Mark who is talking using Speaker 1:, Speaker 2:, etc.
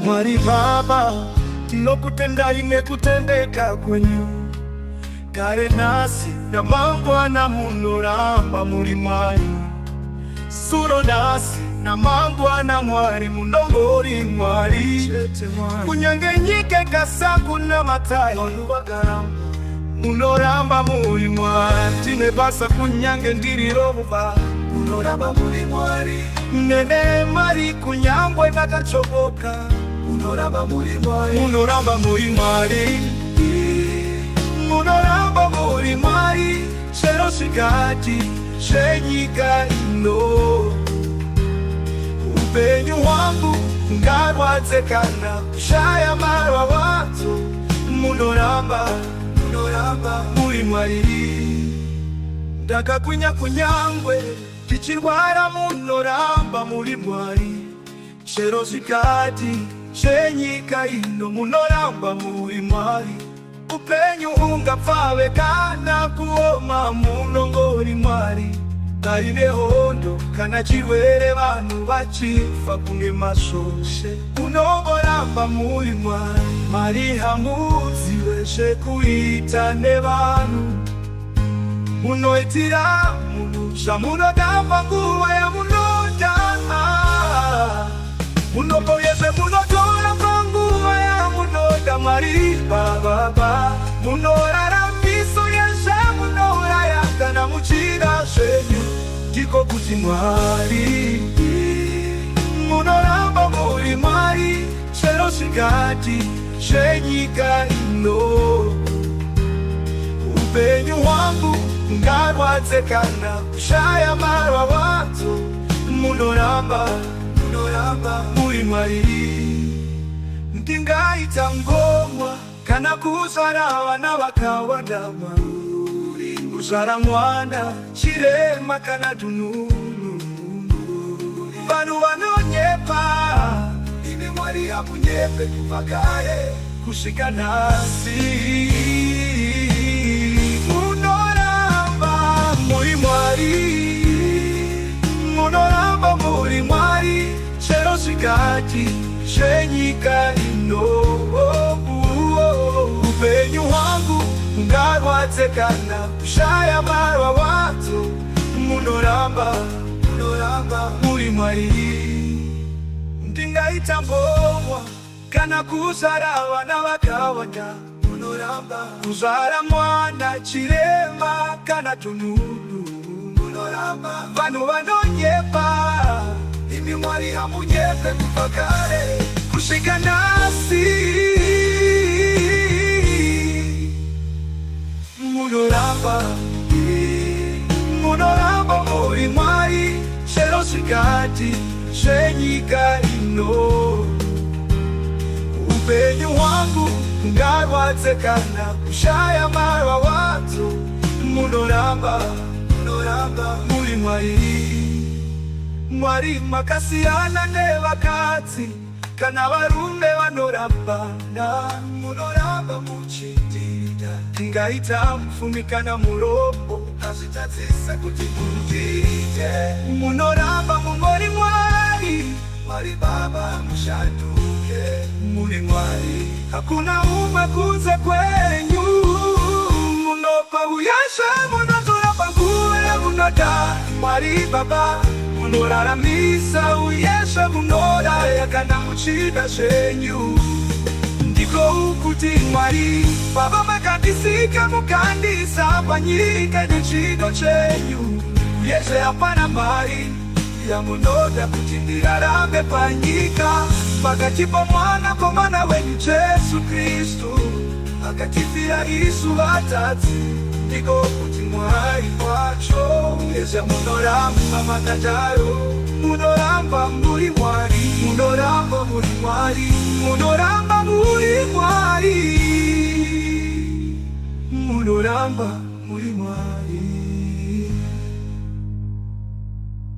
Speaker 1: Mwari Baba, tinokutenda ine kutendeka kwenyu. Kare nasi na mangwana munoramba muri Mwari. Suro nasi na mangwana Mwari munongori Mwari. Kunyange nyike kasaku na matayo nubagaramba munoramba muri Mwari. Tinebasa kunyange ndiriroba munoramba muri Mwari. Nene mari kunyangwe natachoboka munoramba muri Mwari. Munoramba muri Mwari. Munoramba muri Mwari. Chero shikati shenyika ino. Upenyu wangu ngarwadzekana kushaya marwa watu. Munoramba muri Mwari. Ndakakwinya kunyangwe tichirwara munoramba muri Mwari. Chero shikati shenyika ino. Munoramba muri Mwari. Upenyu ungapfawe kana kuoma munongori Mwari. Taine hondo kana chirwere vanhu vachifa kunge masvosve. Unongoramba muri Mwari. Mwari hamudzi weshe kuita nevanhu. Munoitira munhu zvamunodamba nguva yamunoda. Munopoyezve munotora panguva yamunoda Mwari Baba. Munoraramiso yezve munoraya kana muchida zvenyu. Ndiko kuti Mwari. Munoramba muri Mwari. Chero shikati shenyika ino. Upenyu wangu ngarwadzekana kushaya marwa watu. Munoramba muri Mwari. Ndingaita ngomwa kana kuzara vana vakawanda Mwari. Kuzara mwana chirema kana tununu. Vanhu vanonyepa imi Mwari hamunyepe kubva kare kusvika nhasi. Munoramba muri Mwari. Munoramba muri Mwari. Chero shikati shenyika ino. Upenyu wangu ngarwadzekana kushaya marwa watu. Munoramba muri Mwari. Ndingaita ngomwa kana kuzara vana vakawanda. Munoramba kuzara mwana chirema kana tununu. Munoramba vanhu vanonyepa imi Mwari hamunyepe kubva kare kusvika nhasi. Munoramba muri Mwari. Chero shikati shenyika ino. Upenyu wangu ngarwadzekana kushaya marwa watu. Munoramba muri Mwari. Mwari makasiyana nevakadzi kana varume vanorambana. Munoramba muchitida. Tingaita mufumi kana muropo azvitadzisa kuti mutiite. Munoramba muri Mwari. Mwari Baba mushanduke muri Mwari. Hakuna umwe kunze kwenyu. Munopa uyasha munotora panguva yamunoda Mwari Baba. Munoraramisa uyeshe munoraya kana muchida zvenyu. Ndiko kuti Mwari Baba makandisika mukandisa panyika nechido chenyu. Uyeshe hapana mari yamunoda kuti ndirarambe panyika. Pakatipa mwana komana wenyu Jesu Kristu akatifira isu vatadzi. Ndiko kuti Mwari kwacho uyeshe munoramba makataro. Munoramba muri Mwari. Munoramba muri Mwari. Munoramba muri Mwari. Munoramba muri Mwari.